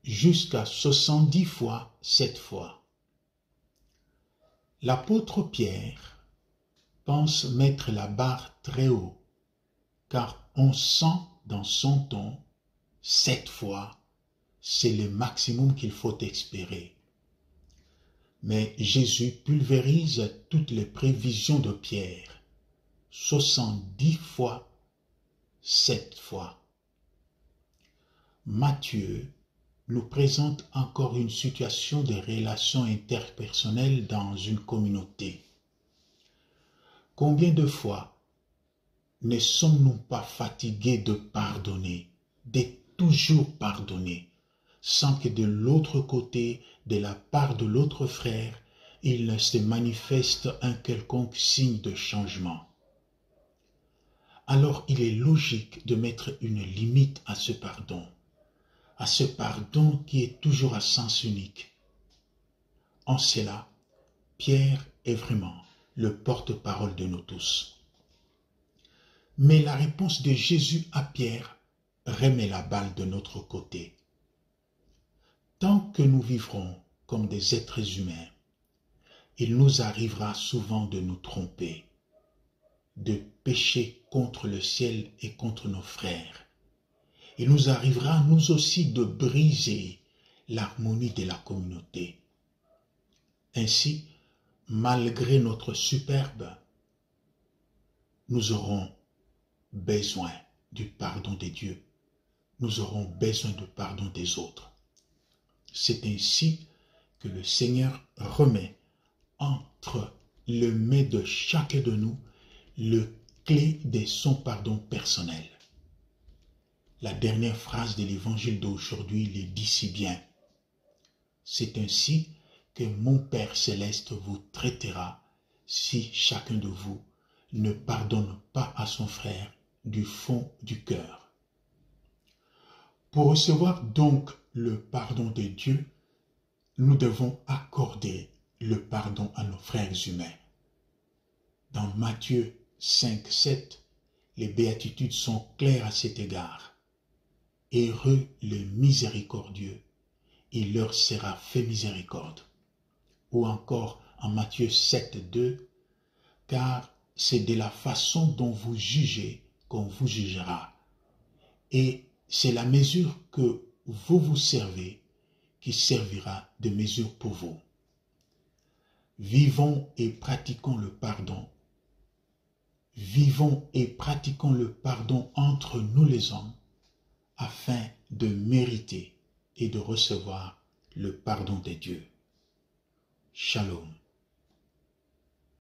jusqu'à 70 fois 7 fois. L'apôtre Pierre pense mettre la barre très haut, car on sent dans son ton 7 fois, c'est le maximum qu'il faut espérer. Mais Jésus pulvérise toutes les prévisions de Pierre, 70 fois 7 fois. Matthieu nous présente encore une situation de relations interpersonnelles dans une communauté. Combien de fois ne sommes-nous pas fatigués de pardonner, de toujours pardonner, sans que de l'autre côté, de la part de l'autre frère, il ne se manifeste un quelconque signe de changement? Alors il est logique de mettre une limite à ce pardon qui est toujours à sens unique. En cela, Pierre est vraiment le porte-parole de nous tous. Mais la réponse de Jésus à Pierre remet la balle de notre côté. Tant que nous vivrons comme des êtres humains, il nous arrivera souvent de nous tromper, de pécher contre le ciel et contre nos frères. Il nous arrivera, nous aussi, de briser l'harmonie de la communauté. Ainsi, malgré notre superbe, nous aurons besoin du pardon de Dieu. Nous aurons besoin du pardon des autres. C'est ainsi que le Seigneur remet entre les mains de chacun de nous le clé de son pardon personnel. La dernière phrase de l'évangile d'aujourd'hui le dit si bien. C'est ainsi que mon Père céleste vous traitera si chacun de vous ne pardonne pas à son frère du fond du cœur. Pour recevoir donc le pardon de Dieu, nous devons accorder le pardon à nos frères humains. Dans Matthieu 5, 7, les béatitudes sont claires à cet égard. Heureux les miséricordieux, il leur sera fait miséricorde. Ou encore en Matthieu 7, 2, car c'est de la façon dont vous jugez qu'on vous jugera. Et c'est la mesure que vous vous servez qui servira de mesure pour vous. Vivons et pratiquons le pardon. Vivons et pratiquons le pardon entre nous les hommes, afin de mériter et de recevoir le pardon de Dieu. Shalom.